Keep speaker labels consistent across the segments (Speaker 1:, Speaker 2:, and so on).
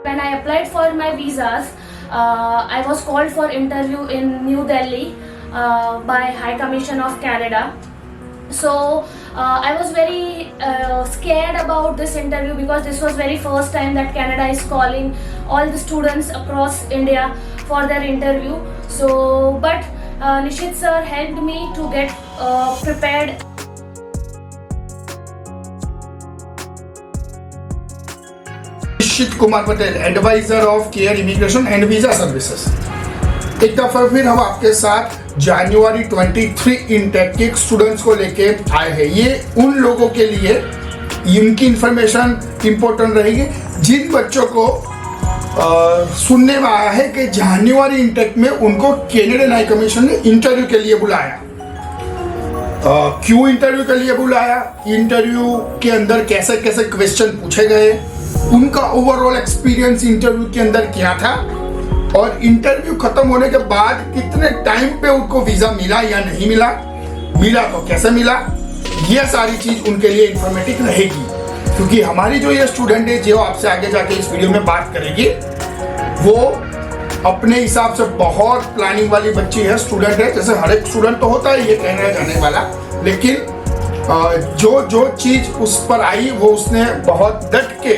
Speaker 1: When I applied for my visas, I was called for interview in New Delhi by High Commission of Canada. So I was very scared about this interview because this was very first time that Canada is calling all the students across India for their interview. So but Nishit sir helped me to get prepared.
Speaker 2: Nishit Kumar Patel, advisor of Care Immigration and Visa Services. एक दफा फिर हम आपके साथ जनवरी 23 intake के students को लेके आए हैं। ये उन लोगों के लिए इनकी इंफॉर्मेशन इंपॉर्टेंट रहेगी जिन बच्चों को सुनने में आया है कि जनवरी इनटेक में उनको कैनेडियन हाई कमीशन ने इंटरव्यू के लिए बुलाया। क्यों इंटरव्यू के लिए बुलाया, इंटरव्यू के अंदर कैसे कैसे क्वेश्चन पूछे गए, उनका ओवरऑल एक्सपीरियंस इंटरव्यू के अंदर क्या था और इंटरव्यू खत्म होने के बाद कितने टाइम पे उनको वीजा मिला या नहीं मिला, मिला तो कैसे मिला, ये सारी चीज उनके लिए इंफॉर्मेटिव रहेगी। क्योंकि हमारी जो ये स्टूडेंट है जो आपसे आगे जाके इस वीडियो में बात करेगी वो अपने हिसाब से बहुत प्लानिंग वाली बच्ची है, स्टूडेंट है। जैसे हर एक स्टूडेंट तो होता है ये कहने जाने वाला, लेकिन जो चीज उस पर आई वो उसने बहुत डट के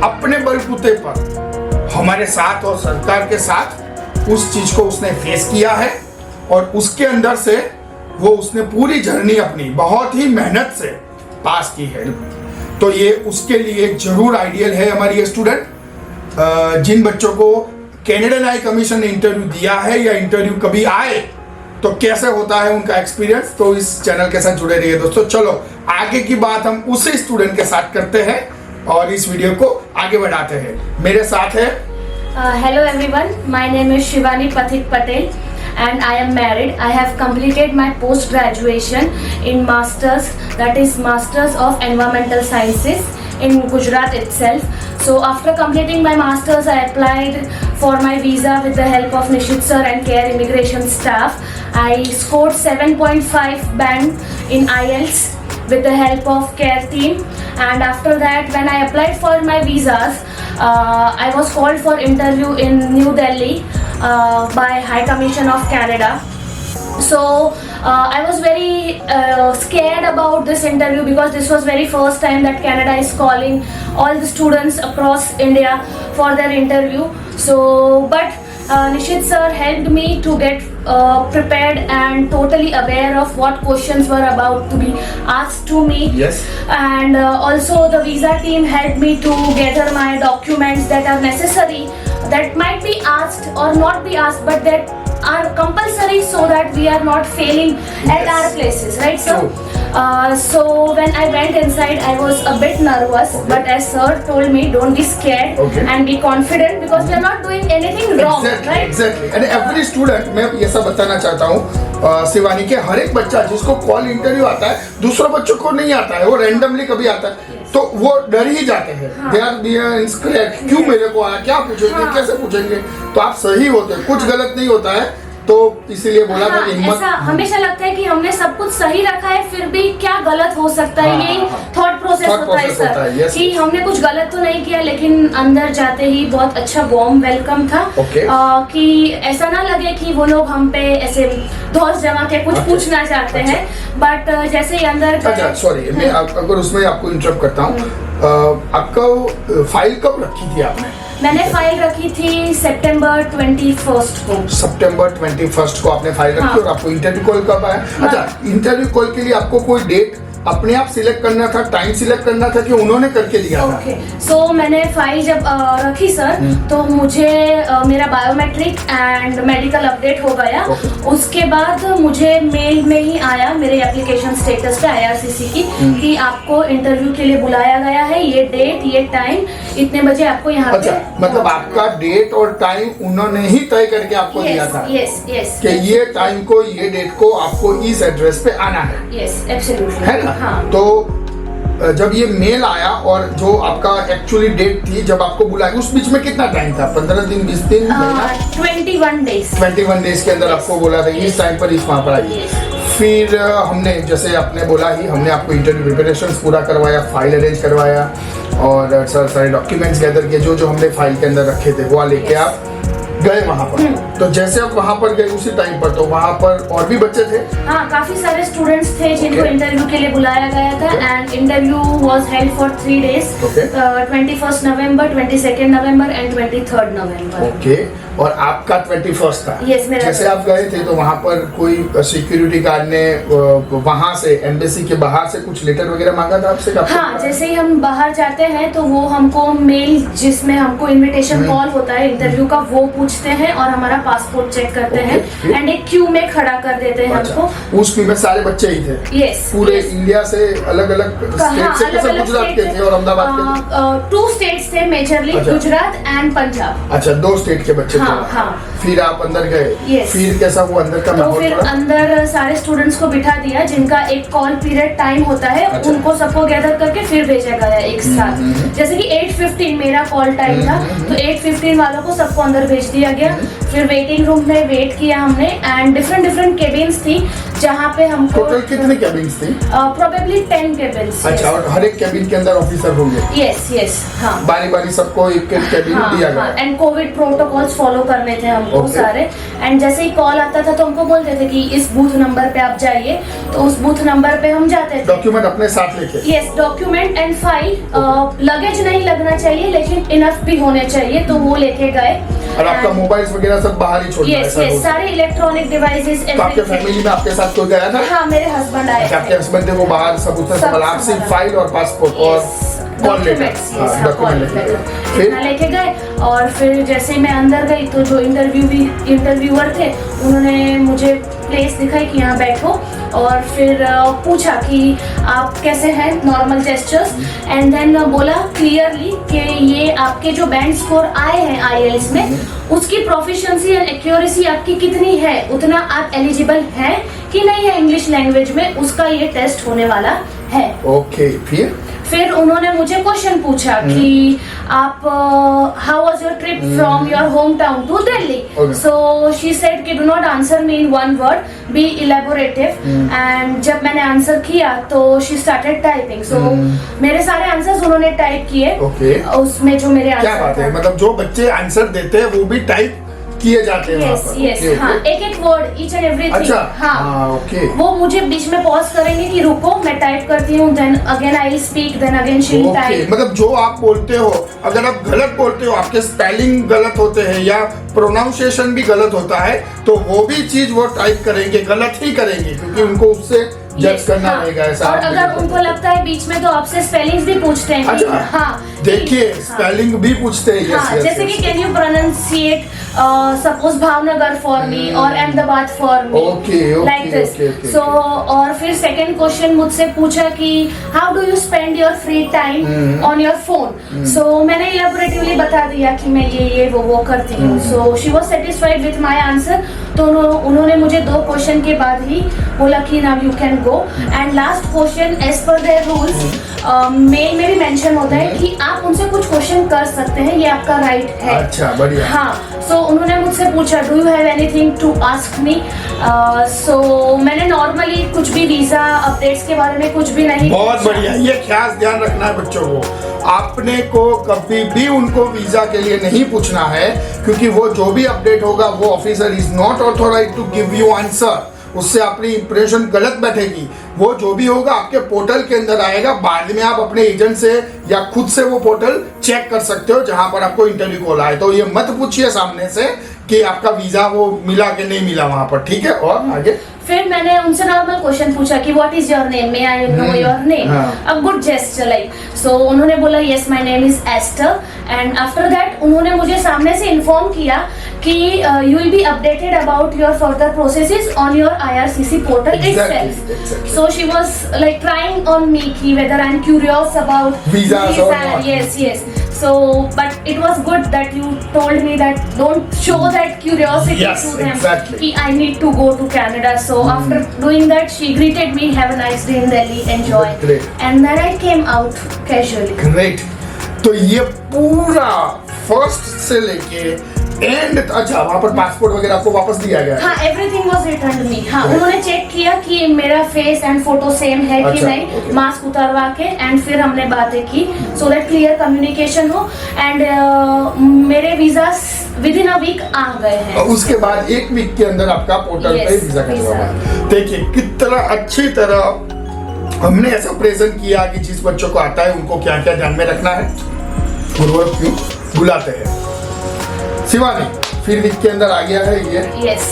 Speaker 2: अपने बलबूते पर हमारे साथ और सरकार के साथ उस चीज को उसने फेस किया है और उसके अंदर से वो उसने पूरी जर्नी अपनी बहुत ही मेहनत से पास की है। तो ये उसके लिए जरूर आइडियल है हमारी ये स्टूडेंट। जिन बच्चों को कैनेडियन हाई कमीशन ने इंटरव्यू दिया है या इंटरव्यू कभी आए तो कैसे होता है उनका एक्सपीरियंस, तो इस चैनल के साथ जुड़े रहिए दोस्तों। चलो आगे की बात हम उसी स्टूडेंट के साथ करते हैं और इस वीडियो को आगे बढ़ाते हैं। मेरे साथ है
Speaker 1: Hello everyone, my name is Shivani Pathik Patel and I am married. I have completed my post graduation in masters, that is Masters of Environmental Sciences in Gujarat itself. So after completing my masters I applied for my visa with the help of Nishit sir and care immigration staff. I scored 7.5 band in IELTS with the help of care team, and after that when I applied for my visas I was called for interview in New Delhi by High Commission of Canada. So I was very scared about this interview because this was very first time that Canada is calling all the students across India for their interview. So but Nishit sir helped me to get prepared and totally aware of what questions were about to be asked to me.
Speaker 2: Yes.
Speaker 1: And also the visa team helped me to gather my documents that are necessary, that might be asked or not be asked, but that are compulsory so that we are not failing at our places, right sir? So when I went inside I was a bit nervous, but as sir told me don't be scared and be confident because we are not doing anything wrong, right?
Speaker 2: Exactly. And every student, मैं ये सब बताना चाहता हूँ शिवानी के, हर एक बच्चा जिसको कॉल इंटरव्यू आता है दूसरों बच्चों को नहीं आता है, वो रैंडमली कभी आता है तो वो डर ही जाते हैं। क्यों मेरे को आया, क्या पूछेंगे, कैसे पूछेंगे, तो आप सही होते हैं, कुछ गलत नहीं होता है, तो इसीलिए बोला था कि हिम्मत।
Speaker 1: ऐसा हमेशा लगता है कि हमने सब कुछ सही रखा है फिर भी क्या गलत हो सकता है, यही थॉट प्रोसेस होता है सर कि हमने कुछ गलत तो नहीं किया, लेकिन अंदर जाते ही बहुत अच्छा वार्म वेलकम था। कि ऐसा ना लगे कि वो लोग हम पे ऐसे धौस जमा के कुछ पूछना चाहते हैं, बट जैसे ही अंदर।
Speaker 2: सॉरी मैं अगर उसमें आपको इंटरप्ट करता हूँ, आपका फाइल कब रखी थी आपने?
Speaker 1: मैंने फाइल रखी थी सितंबर 21 को।
Speaker 2: सितंबर 21 को आपने फाइल रखी और आपको इंटरव्यू कॉल कब आया? अच्छा, इंटरव्यू कॉल के लिए आपको कोई डेट अपने आप सिलेक्ट करना था, टाइम सिलेक्ट करना था कि उन्होंने करके दिया था?
Speaker 1: सो मैंने फाइल जब रखी सर तो मुझे मेरा बायोमेट्रिक एंड मेडिकल अपडेट हो गया। उसके बाद मुझे मेल में ही आया मेरे एप्लीकेशन स्टेटस पे IRCC की कि आपको इंटरव्यू के लिए बुलाया गया है, ये डेट ये टाइम इतने बजे आपको यहाँ पे।
Speaker 2: मतलब आपका डेट और टाइम उन्होंने ही तय करके आपको दिया था?
Speaker 1: Yes yes.
Speaker 2: कि ये टाइम को ये डेट को आपको इस एड्रेस पे आना है?
Speaker 1: यस एब्सोल्युटली,
Speaker 2: है ना?
Speaker 1: हाँ।
Speaker 2: तो जब ये मेल आया और जो आपका एक्चुअली डेट थी जब आपको बुलाया, उस बीच में कितना टाइम था? 15 दिन, 20 दिन?
Speaker 1: 21 डेज।
Speaker 2: 21 डेज के अंदर आपको बोला था इस टाइम पर इस वहाँ पर आइए। फिर हमने जैसे आपने बोला ही हमने आपको इंटरव्यू प्रिपरेशंस पूरा करवाया, फाइल अरेंज करवाया और सारे डॉक्यूमेंट्स गैदर किए जो हमने फाइल के अंदर रखे थे वो लेके आप गए वहाँ पर। तो जैसे आप वहाँ पर गए उसी टाइम पर तो वहाँ पर और भी बच्चे थे?
Speaker 1: हाँ, काफी सारे स्टूडेंट्स थे जिनको
Speaker 2: Okay.
Speaker 1: इंटरव्यू के लिए बुलाया गया था and interview was held for 3 days,
Speaker 2: Okay.
Speaker 1: 21st November, 22nd November and 23rd November.
Speaker 2: Okay, और आपका 21st था?
Speaker 1: Yes, मेरा
Speaker 2: जैसे आप गए थे तो वहाँ पर कोई सिक्योरिटी गार्ड ने वहाँ से एम्बेसी के बाहर से कुछ लेटर वगैरह मांगा था आपसे?
Speaker 1: हाँ, जैसे ही हम बाहर जाते हैं तो वो हमको मेल जिसमें हमको इनविटेशन कॉल होता है इंटरव्यू का वो पूछते हैं और हमारा पासपोर्ट चेक करते हैं एंड एक क्यू में खड़ा कर देते हैं हमको।
Speaker 2: उस क्यू में सारे बच्चे ही थे?
Speaker 1: यस।
Speaker 2: पूरे इंडिया से अलग अलग स्टेट से? कैसे गुजरात के थे और अहमदाबाद के थे?
Speaker 1: 2 स्टेट्स थे मेजरली, गुजरात एंड पंजाब।
Speaker 2: अच्छा, 2 स्टेट के बच्चे थे।
Speaker 1: हाँ।
Speaker 2: फिर आप अंदर गए?
Speaker 1: Yes.
Speaker 2: फिर कैसा हुआ अंदर का
Speaker 1: तो
Speaker 2: माहौल?
Speaker 1: फिर अंदर सारे स्टूडेंट्स को बिठा दिया जिनका एक कॉल पीरियड टाइम होता है।
Speaker 2: अच्छा।
Speaker 1: उनको सबको गैदर करके फिर भेजा गया एक साथ। जैसे कि 8:15 मेरा कॉल टाइम था तो 8:15 वालों को सबको अंदर भेज दिया गया। फिर वेटिंग रूम में वेट किया हमने एंड डिफरेंट केबिन्स थी जहाँ पे हमको
Speaker 2: टोटल कितने केबिन्स थी?
Speaker 1: Probably 10 cabins.
Speaker 2: अच्छा, और हर एक केबिन के अंदर ऑफिसर होंगे?
Speaker 1: यस। हाँ,
Speaker 2: बारी सबको एक केबिन दिया गया?
Speaker 1: एंड कोविड प्रोटोकॉल्स फॉलो करने थे हमको
Speaker 2: Okay.
Speaker 1: सारे। एंड जैसे ही कॉल आता था तो हमको बोलते थे कि इस बूथ नंबर पे आप जाइए, तो उस बूथ नंबर पे हम जाते थे।
Speaker 2: डॉक्यूमेंट अपने साथ लेके?
Speaker 1: Yes, document and file. Luggage नहीं लगना चाहिए लेकिन इनफ भी होने चाहिए तो वो लेके गए।
Speaker 2: और आपका मोबाइल्स वगैरह सब बाहर ही छोड़ना है?
Speaker 1: यस, सारे इलेक्ट्रॉनिक डिवाइसेस।
Speaker 2: तो आपके फैमिली में आपके साथ कोई गया था?
Speaker 1: हाँ, मेरे हस्बैंड आए
Speaker 2: अच्छा, आपके हस्बैंड थे वो बाहर सब उतना संभाला, आप सिर्फ फाइल और पासपोर्ट और कॉल लेटर डॉक्यूमेंट लेके गए?
Speaker 1: फिर लेके गए और फिर जैसे मैं अंदर गई तो जो इंटरव्यूअर थे उन्होंने मुझे प्लेस दिखाई कि यहाँ बैठो और फिर पूछा कि आप कैसे हैं, नॉर्मल जेस्चर्स, एंड देन बोला क्लियरली कि ये आपके जो बैंड स्कोर आए हैं IELTS में उसकी प्रोफिशिएंसी एंड एक्यूरेसी आपकी कितनी है, उतना आप एलिजिबल हैं कि नहीं है इंग्लिश लैंग्वेज में, उसका ये टेस्ट होने वाला है।
Speaker 2: ओके,
Speaker 1: फिर उन्होंने मुझे क्वेश्चन पूछा कि आप how was your trip from your home town to Delhi? So she said कि do not answer me in one word, be elaborative. And जब मैंने आंसर किया तो शी स्टार्टेड टाइपिंग। सो मेरे सारे आंसर्स उन्होंने टाइप किए। उसमें जो मेरे
Speaker 2: क्या बात है, मतलब जो बच्चे आंसर देते हैं वो भी टाइप किए जाते हैं?
Speaker 1: यस, हाँ, एक वर्ड, ईच एंड एवरीथिंग।
Speaker 2: अच्छा,
Speaker 1: हाँ,
Speaker 2: ओके।
Speaker 1: वो मुझे बीच में पॉज करेंगे कि रुको मैं टाइप करती हूँ, then again I will speak, then again she will type.
Speaker 2: मतलब जो आप बोलते हो अगर आप गलत बोलते हो, आपके स्पेलिंग गलत होते हैं या प्रोनाउंसिएशन भी गलत होता है तो वो भी चीज वो टाइप करेंगे, गलत ही करेंगे क्योंकि उनको उससे जज करना रहेगा। ऐसा
Speaker 1: और अगर उनको लगता है बीच में तो आपसे स्पेलिंग्स भी पूछते हैं।
Speaker 2: अच्छा,
Speaker 1: हाँ,
Speaker 2: देखिए स्पेलिंग भी पूछते हैं।
Speaker 1: हाँ, जैसे कि can you pronounciate suppose Bhavnagar for me और Ahmedabad for me, like this. So और फिर सेकंड क्वेश्चन मुझसे पूछा कि how do you spend your free time on your phone? So मैंने इलेबोरेटिवली बता दिया कि मैं ये वो करती हूँ। So she was satisfied with my answer. तो उन्होंने मुझे 2 क्वेश्चन के बाद ही बोला कि now you can go. And last question, as पर देयर रूल्स मेल में भी मेंशन होता है कि आप उनसे कुछ क्वेश्चन कर सकते हैं, ये आपका राइट है।
Speaker 2: अच्छा, बढ़िया।
Speaker 1: हाँ, सो उन्होंने मुझसे पूछा do you have anything to ask me? So मैंने नॉर्मली कुछ भी वीजा अपडेट्स के बारे में कुछ भी नहीं।
Speaker 2: बहुत बढ़िया, ये खास ध्यान रखना है बच्चों को, आपने को कभी भी उनको वीजा के लिए नहीं पूछना है क्योंकि वो जो भी अपडेट होगा वो officer is not authorised to give you answer. उससे अपनी इंप्रेशन गलत बैठेगी। वो जो भी होगा आपके पोर्टल के अंदर आएगा, बाद में आप अपने एजेंट से या खुद से वो पोर्टल चेक कर सकते हो जहां पर आपको इंटरव्यू कॉल आए। तो ये मत पूछिए सामने से कि आपका वीजा वो मिला कि नहीं मिला वहां पर, ठीक है? और आगे
Speaker 1: फिर मैंने उनसे नॉर्मल क्वेश्चन पूछा कि what is your name, may I know your name, a good gesture like. So उन्होंने बोला yes my name is Esther. And after that उन्होंने मुझे सामने से इन्फॉर्म किया कि you will be updated about your further processes on your IRCC portal itself. So she was like trying on me कि whether I'm curious about
Speaker 2: visas or not.
Speaker 1: Yes. So, but it was good that you told me that don't show that curiosity to them.
Speaker 2: Exactly.
Speaker 1: कि I need to go to Canada. So after doing that, she greeted me, have a nice day in Delhi, enjoy.
Speaker 2: Great.
Speaker 1: And then I came out casually.
Speaker 2: Great. तो ये पूरा first से लेके and अच्छा वहाँ पर passport वगैरह आपको वापस दिया गया?
Speaker 1: हाँ, एवरीथिंग वाज रिटर्न मी। हाँ, उन्होंने चेक किया कि मेरा फेस एंड फोटो सेम है कि
Speaker 2: अच्छा,
Speaker 1: नहीं,
Speaker 2: okay.
Speaker 1: मास्क उतारवा के, एंड फिर हमने बातें की सो दैट क्लियर कम्युनिकेशन हो, एंड मेरे visa within a week आ गए हैं।
Speaker 2: और उसके बाद 1 वीक के अंदर आपका पोर्टल पे
Speaker 1: Yes,
Speaker 2: वीजा
Speaker 1: visa।
Speaker 2: का। देखिए कितना अच्छी तरह हमने ऐसा प्रेजेंट किया कि जिस बच्चों को आता है उनको क्या क्या ध्यान में रखना है और वो क्यों बुलाते हैं। शिवानी, फिर वीक के अंदर आ गया है ये।
Speaker 1: यस।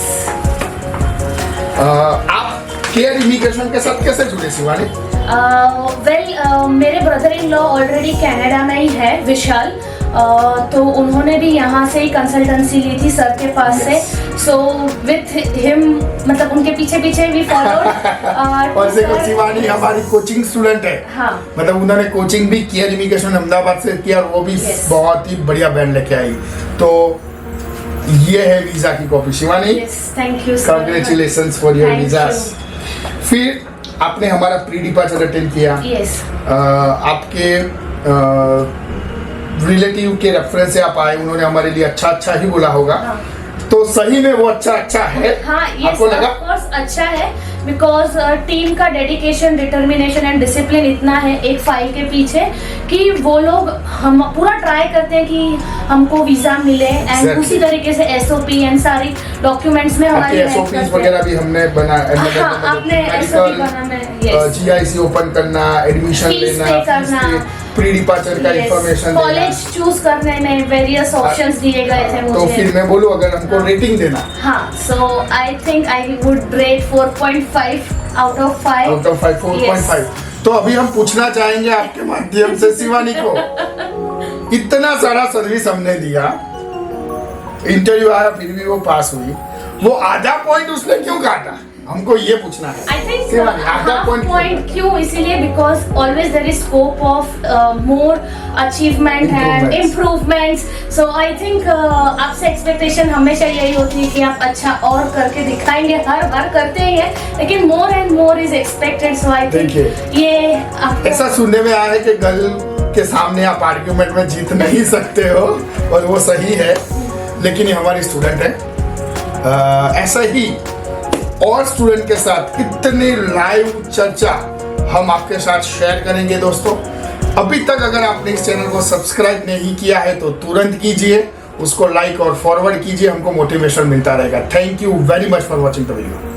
Speaker 2: आप केयर इमिग्रेशन के साथ कैसे जुड़े शिवानी?
Speaker 1: मेरे brother in law already Canada में ही है, विशाल, तो उन्होंने भी यहाँ से ही कंसल्टेंसी ली थी सर के पास से, सो विथ हिम, मतलब उनके पीछे पीछे भी फॉलो।
Speaker 2: और देखो शिवानी हमारी कोचिंग स्टूडेंट है।
Speaker 1: हाँ,
Speaker 2: मतलब उन्होंने कोचिंग भी केयर इमिग्रेशन अहमदाबाद से किया और वो भी
Speaker 1: Yes।
Speaker 2: बहुत ही बढ़िया बैंड लेके आई। तो ये है वीजा की copy Shivani.
Speaker 1: Yes, thank you sir.
Speaker 2: Congratulations for your
Speaker 1: Thank
Speaker 2: visa.
Speaker 1: you।
Speaker 2: फिर आपने हमारा प्री डिपार्चर अटेंड किया।
Speaker 1: यस।
Speaker 2: आपके रिलेटिव के रेफरेंस से आप आए, उन्होंने हमारे लिए अच्छा अच्छा ही बोला होगा।
Speaker 1: हाँ।
Speaker 2: तो सही में वो अच्छा अच्छा है?
Speaker 1: हाँ, ये
Speaker 2: आपको लगा?
Speaker 1: ऑफ कोर्स अच्छा है, बिकॉज टीम का डेडिकेशन, डिटर्मिनेशन एंड डिसिप्लिन इतना है एक फाइल के पीछे कि वो लोग हम पूरा ट्राई करते हैं कि हमको वीजा मिले, एंड
Speaker 2: Exactly।
Speaker 1: उसी तरीके से एसओपी एंड सारी डॉक्यूमेंट्स में
Speaker 2: आपके
Speaker 1: हमारी help
Speaker 2: एसओपीज
Speaker 1: करते हैं।
Speaker 2: वगैरह भी हमने
Speaker 1: हाँ, आपने SOP बना में, yes।
Speaker 2: जीआईसी ओपन करना, एडमिशन
Speaker 1: Fees
Speaker 2: लेना,
Speaker 1: pay करना,
Speaker 2: प्री डिपार्चर का इंफॉर्मेशन देना।
Speaker 1: कॉलेज चूज करने में वेरियस ऑप्शंस दिए गए थे
Speaker 2: तो
Speaker 1: मुझे।
Speaker 2: फिर मैं बोलूं अगर हमको रेटिंग देना
Speaker 1: हाँ, so I think I would rate 4.5 out of 5।
Speaker 2: Out of 5, 4.5। तो अभी हम पूछना चाहेंगे आपके माध्यम से शिवानी को, इतना सारा सर्विस हमने दिया, इंटरव्यू आया फिर भी वो पास हुई, वो आधा पॉइंट उसने क्यों काटा? हमको ये पूछना है।
Speaker 1: आई थिंक
Speaker 2: शिवानी, आधा
Speaker 1: पॉइंट क्यों, इसीलिए because always there is scope of more achievement and improvements. So I think आपसे एक्सपेक्टेशन हमेशा यही होती है कि आप अच्छा और करके दिखाएंगे, हर बार करते ही है, लेकिन more and more is expected. So I think ये आपको
Speaker 2: ऐसा सुनने में आया है कि गर्ल के सामने आप आर्ग्यूमेंट में जीत नहीं सकते हो, और वो सही है, लेकिन ये हमारी स्टूडेंट है। ऐसा ही और स्टूडेंट के साथ कितने लाइव चर्चा हम आपके साथ शेयर करेंगे दोस्तों। अभी तक अगर आपने इस चैनल को सब्सक्राइब नहीं किया है तो तुरंत कीजिए, उसको लाइक और फॉरवर्ड कीजिए, हमको मोटिवेशन मिलता रहेगा। Thank you very much for watching the video.